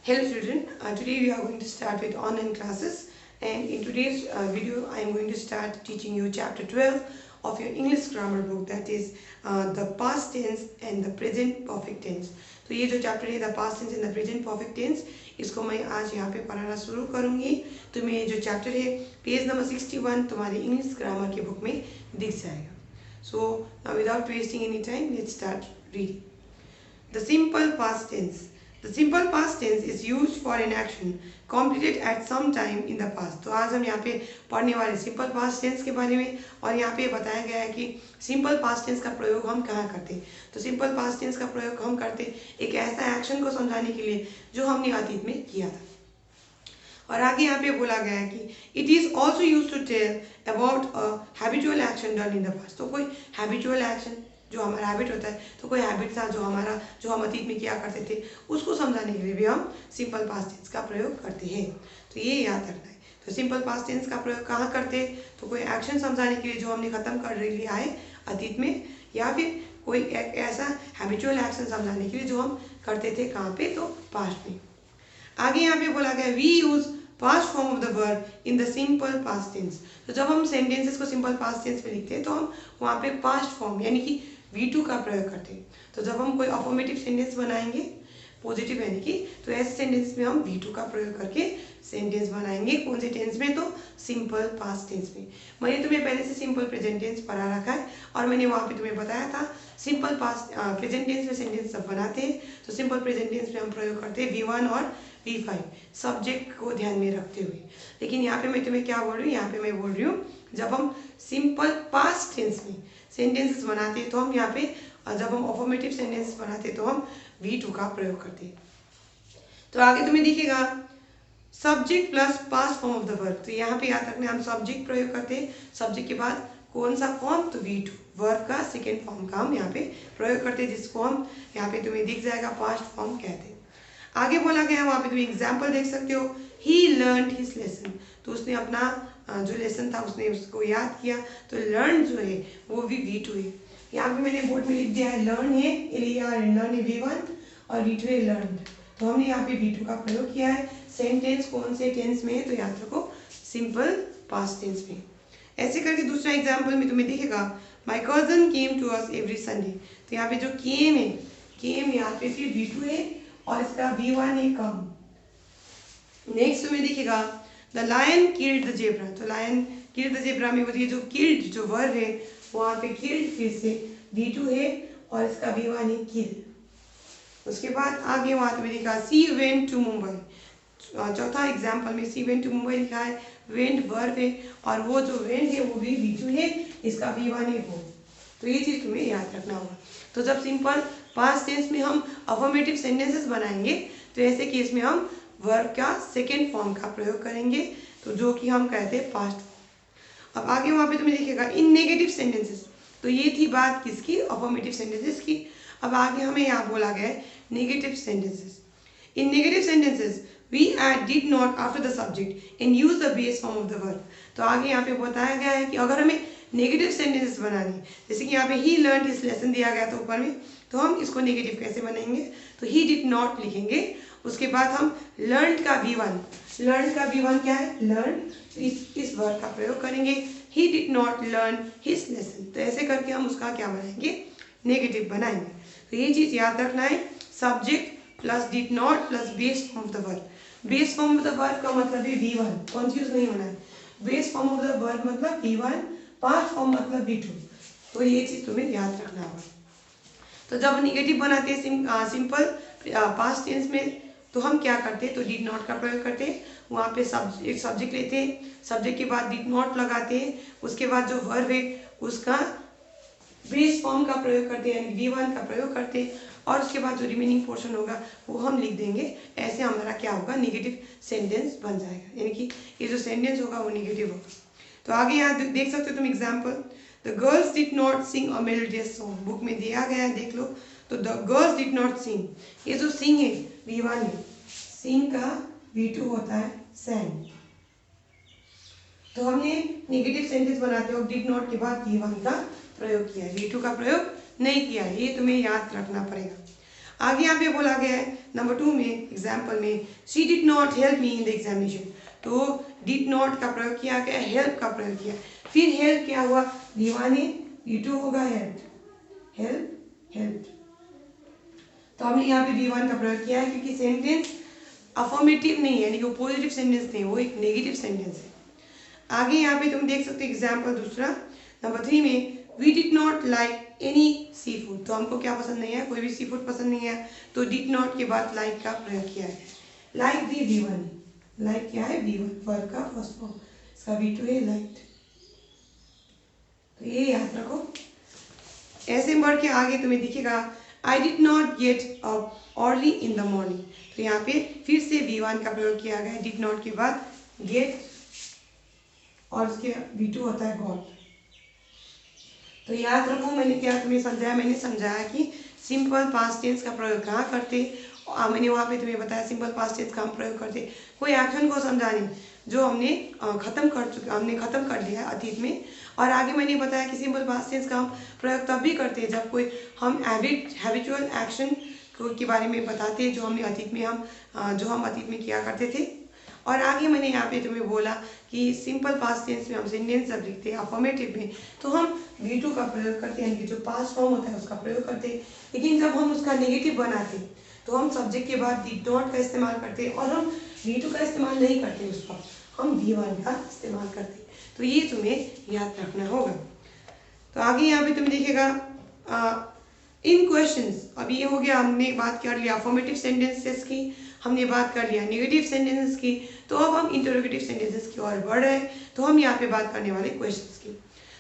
Hello children, today we are going to start with online classes, and in today's video I am going to start teaching you chapter 12 of your English grammar book, that is the past tense and the present perfect tense. तो ये जो chapter है the past tense and the present perfect tense, इसको मैं आज यहाँ पे पढ़ाना शुरू करूँगी। तो मैं जो चैप्टर है पेज नंबर 61 तुम्हारी इंग्लिश ग्रामर की बुक में दिख जाएगा। So without wasting any time let's start reading the simple past tense. The simple past tense is used for an action completed at some time in the past. तो आज हम यहाँ पे पढ़ने वाले सिंपल पास्ट टेंस के बारे में, और यहाँ पे बताया गया है कि सिंपल पास्ट टेंस का प्रयोग हम कहाँ करते। तो सिंपल पास्ट टेंस का प्रयोग हम करते एक ऐसा एक्शन को समझाने के लिए जो हमने अतीत में किया था। और आगे यहाँ पे बोला गया है कि it is also use to tell about habitual action done in the past. तो कोई हैबिचुअल एक्शन जो हमारा हैबिट होता है, तो कोई हैबिट था जो हम अतीत में किया करते थे, उसको समझाने के लिए भी हम सिंपल पास्ट टेंस का प्रयोग करते हैं। तो ये याद रखना है। तो सिंपल पास्ट टेंस का प्रयोग कहाँ करते हैं? तो कोई एक्शन समझाने के लिए जो हमने खत्म कर लिया है अतीत में, या फिर कोई ऐसा हैबिचुअल एक्शन समझाने के लिए जो हम करते थे कहाँ पे, तो पास्ट में। आगे यहाँ पे बोला गया we use past form of the verb in the simple past tense. तो जब हम सेंटेंसेस को सिंपल पास्ट टेंस में लिखते हैं तो हम वहाँ पे पास्ट फॉर्म यानी कि V2 का प्रयोग करते हैं। तो जब हम कोई अफर्मेटिव सेंटेंस बनाएंगे पॉजिटिव यानी कि, तो ऐसे सेंटेंस में हम V2 का प्रयोग करके सेंटेंस बनाएंगे। कौन से टेंस में? तो सिंपल पास्ट टेंस में। मैंने तुम्हें पहले से सिंपल प्रेजेंट टेंस पढ़ा रखा है, और मैंने वहाँ पे तुम्हें बताया था सिंपल पास्ट प्रेजेंट टेंस में सेंटेंस सब बनाते हैं तो सिंपल प्रेजेंट टेंस में हम प्रयोग करते हैं V1 और V5 सब्जेक्ट को ध्यान में रखते हुए। लेकिन यहाँ पे मैं तुम्हें क्या बोल रही हूँ, यहाँ पे मैं बोल रही हूँ जब हम सिंपल पास्ट टेंस में सेंटेंसेस बनाते हैं तो हम यहाँ पे, जब हम अफर्मेटिव सेंटेंस बनाते हैं तो हम V2 का प्रयोग करते हैं। तो आगे तुम्हें दिखेगा subject plus past form of the verb. तो यहाँ पे याद रखना हम सब्जेक्ट प्रयोग करते हैं, सब्जेक्ट के बाद कौन सा फॉर्म? तो V2 वर्ब का सेकेंड फॉर्म का हम यहाँ पे प्रयोग करते हैं, जिसको हम यहाँ पे तुम्हें दिख जाएगा पास्ट फॉर्म कहते हैं। आगे बोला गया वहाँ पे तुम एग्जाम्पल देख सकते हो, ही लर्न हिज लेसन। तो उसने अपना जो लेसन था उसने उसको याद किया। तो लर्न जो है वो भी V2 है। यहाँ पे मैंने बोर्ड में लिख दिया है लर्न है लर्न है V1 और V2 है लर्न। तो हमने यहाँ पे V2 का प्रयोग किया है। सेंटेंस कौन से टेंस में है? तो याद रखो सिंपल पास्ट टेंस में। ऐसे करके दूसरा एग्जाम्पल में तुम्हें दिखेगा my cousin came to us every Sunday. तो यहाँ पे जो केम है, केम यहाँ पे फिर V2 है और इसका V1 है कम। नेक्स्ट तुम्हें दिखेगा the lion killed the zebra. तो लायन किल्ड द जेब्रा में बताइए जो किल्ड जो वर्ब है वहाँ पे किल्ड फिर से V2 है और इसका V1 है किल। उसके बाद आगे वहाँ तुम्हें दिखा सी वेंट टू मुंबई। चौथा एग्जाम्पल में सी वेंट टू मुंबई लिखा है, वेंट वर्ब है और वो जो वेंट है वो भी V2 है, इसका V1 है वो। तो ये चीज़ तुम्हें याद रखना होगा। तो जब सिंपल पास्ट टेंस में हम अफर्मेटिव सेंटेंसेस बनाएंगे तो ऐसे केस में हम वर्ब का सेकेंड फॉर्म का प्रयोग करेंगे, तो जो कि हम कहते हैं पास्ट फॉर्म। अब आगे वहाँ पे तुम्हें दिखेगा इन नेगेटिव सेंटेंसेस। तो ये थी बात किसकी? अफर्मेटिव सेंटेंसेस की। अब आगे हमें यहाँ बोला गया है negative sentences. In negative sentences we add did not after the subject and use the base form of the verb. तो आगे यहाँ पे बताया गया है कि अगर हमें नेगेटिव सेंटेंसेस बनानी, जैसे कि यहाँ पे ही लर्न हिज लेसन दिया गया था ऊपर में, तो हम इसको नेगेटिव कैसे बनाएंगे? तो ही डिड नॉट लिखेंगे, उसके बाद हम लर्न का V1 क्या है? लर्न। तो इस वर्ड का प्रयोग करेंगे, he did not learn his lesson. तो ऐसे करके हम उसका क्या बनाएंगे? नेगेटिव बनाएंगे। तो ये चीज़ याद रखना है, subject plus did not plus base form of the verb. Base form of the verb का मतलब है V1, कॉन्फ्यूज नहीं होना है। Base form of the verb मतलब V1, पास्ट फॉर्म मतलब V2। तो ये चीज़ तुम्हें याद रखना होगा। तो जब नेगेटिव बनाते हैं सिंपल पास्ट टेंस में तो हम क्या करते हैं? तो डिड नॉट का प्रयोग करते हैं। वहाँ पे एक सब्जेक्ट लेते हैं, सब्जेक्ट के बाद डिड नॉट लगाते हैं, उसके बाद जो वर्ब है उसका बेस फॉर्म का प्रयोग करते हैं यानी V1 का प्रयोग करते हैं, और उसके बाद जो रिमेनिंग पोर्शन होगा वो हम लिख देंगे। ऐसे हमारा क्या होगा? नेगेटिव सेंटेंस बन जाएगा, यानी कि ये जो सेंटेंस होगा वो नेगेटिव होगा। तो आगे यहाँ देख सकते हो तुम example, the girls did not sing a melodious song. Book में दिया गया है, देख लो। तो the girls did not sing, ये जो सिंग है V1 है, सिंग का V2 होता है सैंग। तो हमने नेगेटिव सेंटेंस बनाते हो डिड नॉट के बाद V1 का प्रयोग किया है, V2 का प्रयोग नहीं किया है, ये तुम्हें याद रखना पड़ेगा। आगे यहाँ पे बोला गया है नंबर 2 में एग्जाम्पल में, she did not help me in the examination. तो डिड नॉट का प्रयोग किया गया, हेल्प का प्रयोग किया। फिर हेल्प क्या हुआ, V1 है, V2 होगा हेल्प, हेल्प हेल्प। तो हमने यहाँ पे V1 का प्रयोग किया है क्योंकि सेंटेंस अफर्मेटिव नहीं है, यानी कि वो पॉजिटिव सेंटेंस नहीं, वो एक नेगेटिव सेंटेंस है। आगे यहाँ पे तुम देख सकते हो एग्जाम्पल दूसरा नंबर 3 में, we did not like any sea food. तो हमको क्या पसंद नहीं है, कोई भी सी फूड पसंद नहीं है, तो डिड नॉट के बाद लाइक का प्रयोग किया है। लाइक भी V1, लाइक क्या है V1, वर्ब का फर्स्ट फॉर्म, इसका V2 है लाइक। तो ये याद रखो। ऐसे बढ़ के आगे तुम्हें दिखेगा, I did not get up early in the morning. तो यहाँ पे फिर से V1 का प्रयोग किया गया है, डिड नॉट के बाद गेट और उसके V2 होता है गॉट। तो याद रखो मैंने क्या तुम्हें समझाया, मैंने समझाया कि सिंपल पास्ट टेंस का प्रयोग कहाँ करते, मैंने वहाँ पे तुम्हें बताया सिंपल पास्ट टेंस का हम प्रयोग करते कोई एक्शन को समझाने जो हमने खत्म कर लिया है अतीत में। और आगे मैंने बताया कि सिंपल पास्ट टेंस का हम प्रयोग तब भी करते हैं जब कोई हम हैबिचुअल एक्शन के बारे में बताते हैं जो हम अतीत में किया करते थे। और आगे मैंने यहाँ पे तुम्हें बोला कि सिंपल पास्ट टेंस में हम सेंटेंस जब लिखते हैं अफर्मेटिव में तो हम V2 का प्रयोग करते हैं, यानी कि जो पास्ट फॉर्म होता है उसका प्रयोग करते हैं। लेकिन जब हम उसका नेगेटिव बनाते हैं तो हम सब्जेक्ट के बाद डिड नॉट का इस्तेमाल करते हैं और हम V2 का इस्तेमाल नहीं करते, उस पर हम V1 का इस्तेमाल करते हैं। तो ये तुम्हें याद रखना होगा। तो आगे यहाँ पे तुम देखिएगा इन क्वेश्चंस, अब ये हो गया, हमने बात कर लिया अफर्मेटिव सेंटेंसेस की, हमने बात कर लिया नेगेटिव सेंटेंसेस की। तो अब हम इंटरोगेटिव सेंटेंसेस की ओर बढ़ रहे हैं, तो हम यहाँ पे बात करने वाले क्वेश्चंस की।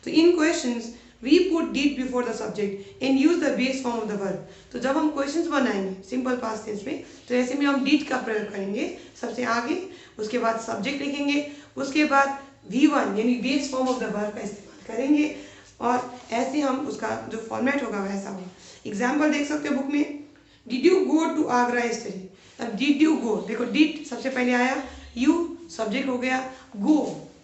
तो इन questions we put did before the subject and use the base form of the verb. तो जब हम क्वेश्चंस बनाएंगे सिंपल पास्ट टेंस में तो ऐसे में हम डिड का प्रयोग करेंगे सबसे आगे, उसके बाद सब्जेक्ट लिखेंगे, उसके बाद V1 यानी base form of the verb का इस्तेमाल करेंगे और ऐसे हम उसका जो फॉर्मेट होगा वैसा होगा। एग्जाम्पल देख सकते हो बुक में, did you go to Agra yesterday. अब डिड यू गो, देखो डिड सबसे पहले आया, यू सब्जेक्ट हो गया, गो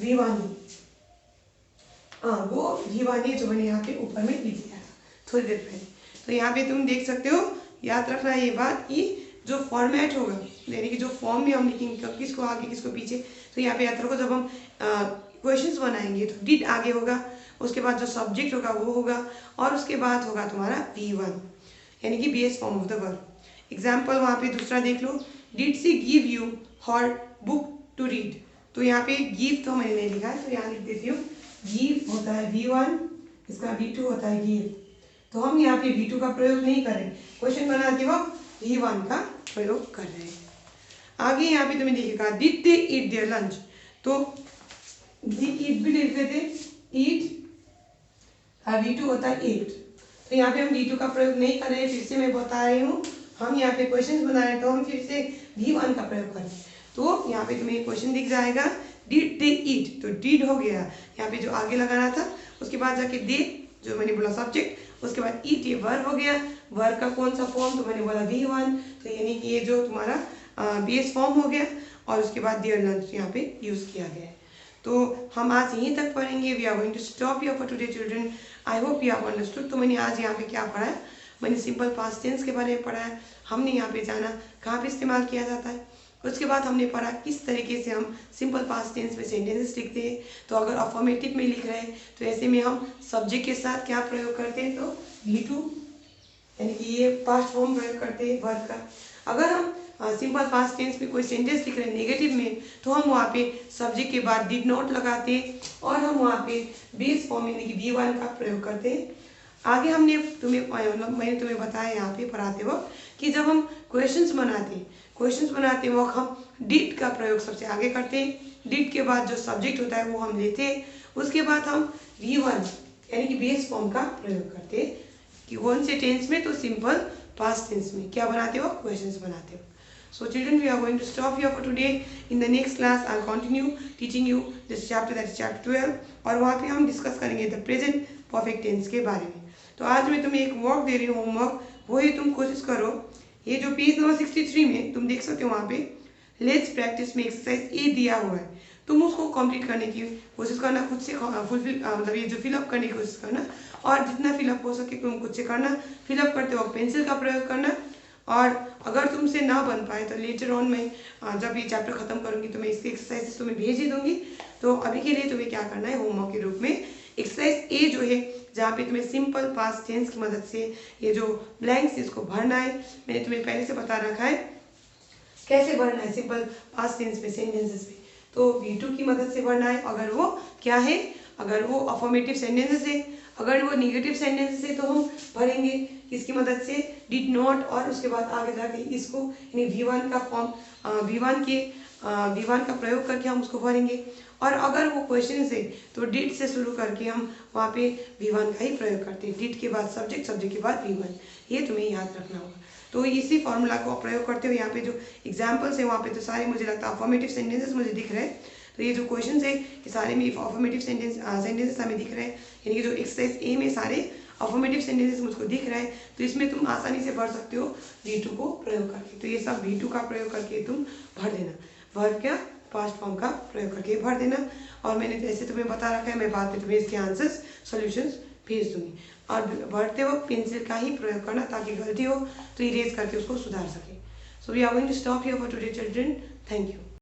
V1, गो V1 जो मैंने यहाँ पे ऊपर में लिख दिया थोड़ी देर पहले। तो यहाँ पे तुम देख सकते हो, याद रखना ये बात कि जो फॉर्मेट होगा यानी कि जो फॉर्म में हम लिखेंगे किसको आगे किसको पीछे, तो यहाँ पे याद रखो जब हम क्वेश्चंस बनाएंगे तो डिड आगे होगा, उसके बाद जो सब्जेक्ट होगा वो होगा और उसके बाद होगा तुम्हारा V1 यानी कि base form of the verb. Example वहाँ पे दूसरा देख लो, did she give you her book to read. तो यहाँ पे गिव तो मैंने नहीं लिखा है तो यहाँ लिख देती हूँ, गिव होता है V1, इसका V2 होता है गिव। तो हम यहाँ पे V2 का प्रयोग नहीं कर रहे, क्वेश्चन बनाते वक्त V1 का प्रयोग कर रहे हैं। आगे यहाँ पे तुम्हें देखिएगा, did they eat there lunch. तो ईट भी लिख देते, ईट का V2 होता है ईट। तो यहाँ पे हम V2 का प्रयोग नहीं कर रहे हैं, फिर से मैं बता रही हूँ, हम यहाँ पे क्वेश्चन बना रहे हैं तो हम फिर से V1 का प्रयोग करें। तो यहाँ पे तुम्हें क्वेश्चन दिख जाएगा, डिड दे ईट, तो डिड हो गया यहाँ पे जो आगे लगाना था, उसके बाद जाके दे जो मैंने बोला सब्जेक्ट, उसके बाद ईट ये वर्ब हो गया, वर्ब का कौन सा फॉर्म तो मैंने बोला V1, तो यानी कि ये जो तुम्हारा बेस फॉर्म हो गया और उसके बाद देयर लंच यहाँ पे यूज किया गया है। तो हम आज यहीं तक पढ़ेंगे, we are going to stop here for today children, I hope you have understood. तो मैंने आज यहाँ पे क्या पढ़ा है, मैंने सिंपल पास्ट टेंस के बारे में पढ़ा है, हमने यहाँ पे जाना कहाँ पे इस्तेमाल किया जाता है, उसके बाद हमने पढ़ा किस तरीके से हम सिंपल पास्ट टेंस में सेंटेंसेस लिखते हैं। तो अगर अफर्मेटिव में लिख रहे हैं तो ऐसे में हम सब्जेक्ट के साथ क्या प्रयोग करते हैं, तो V2 यानी कि ये पास्ट फॉर्म प्रयोग करते हैं वर्ब का। अगर हम सिंपल पास्ट टेंस में कोई सेंटेंस लिख रहे हैं नेगेटिव में तो हम वहाँ पे सब्जेक्ट के बाद डिड नॉट लगाते हैं और हम वहाँ पे बेस फॉर्म यानी कि V1 का प्रयोग करते हैं। आगे मैंने तुम्हें बताया यहाँ पे पढ़ाते वक्त कि जब हम क्वेश्चंस बनाते वक्त हम डिड का प्रयोग सबसे आगे करते हैं, डिड के बाद जो सब्जेक्ट होता है वो हम लेते हैं, उसके बाद हम V1 यानी कि बेस फॉर्म का प्रयोग करते हैं कि कौन से टेंस में, तो सिंपल पास्ट टेंस में क्या बनाते हो, क्वेश्चंस बनाते हो। So children, we are going to stop here for today. In the next class, I'll continue teaching you this chapter, that is chapter 12, और वहाँ पे हम डिस्कस करेंगे the present perfect tense के बारे में। तो आज मैं तुम्हें एक वर्क दे रही हूँ, होमवर्क, वही तुम कोशिश करो। ये जो पेज नंबर 63 में तुम देख सकते हो वहाँ पे लेट्स प्रैक्टिस में एक्सरसाइज ए दिया हुआ है, तुम उसको कंप्लीट करने की कोशिश करना, खुद से फुलफिल मतलब ये जो फिलअप करने की कोशिश करना और जितना फिलअप हो सके तुम खुद से करना। फिलअप करते वक्त पेंसिल का प्रयोग करना और अगर तुमसे ना बन पाए तो लेटर ऑन मैं जब ये चैप्टर ख़त्म करूँगी तो मैं इसकी एक्सरसाइज तुम्हें भेज ही दूँगी। तो अभी के लिए तुम्हें क्या करना है, होमवर्क के रूप में एक्सरसाइज ए जो है, जहाँ पे तुम्हें सिंपल पास्ट टेंस की मदद से ये जो ब्लैंक्स इसको भरना है। मैंने तुम्हें पहले से बता रखा है कैसे भरना है सिंपल पास्ट टेंस में, सेंटेंसेस में। तो V2 की मदद से भरना है। अगर वो क्या है, अगर वो अफर्मेटिव सेंटेंसेस है, अगर वो निगेटिव सेंटेंसेस है तो हम भरेंगे किसकी मदद से, डिड नॉट, और उसके बाद आगे जाके इसको यानी V1 का फॉर्म, V1 का प्रयोग करके हम उसको भरेंगे। और अगर वो क्वेश्चन है तो डिड से शुरू करके हम वहाँ पे V1 का ही प्रयोग करते हैं। डिड के बाद सब्जेक्ट, सब्जेक्ट के बाद V1, ये तुम्हें याद रखना होगा। तो इसी फॉर्मूला को प्रयोग करते हुए यहाँ पे जो एग्जाम्पल्स है वहाँ पे तो सारे मुझे लगता है अफर्मेटिव सेंटेंसेस मुझे दिख रहे हैं। तो ये जो क्वेश्चन है ये सारे में अफर्मेटिव सेंटेंसेस हमें दिख रहे हैं, यानी कि जो एक्सरसाइज ए में सारे अफर्मेटिव सेंटेंसेस मुझको दिख रहे हैं। तो इसमें तुम आसानी से भर सकते हो V2 को प्रयोग करके। तो ये सब V2 का प्रयोग करके तुम भर देना, भर क्या, पास्ट फॉर्म का प्रयोग करके भर देना। और मैंने जैसे तुम्हें बता रखा है, मैं बाद में तुम्हें इसके आंसर्स सॉल्यूशंस भेज दूंगी। और भरते वक्त पेंसिल का ही प्रयोग करना, ताकि गलती हो तो इरेज करके उसको सुधार सके। So we are going to stop here for today children. Thank you.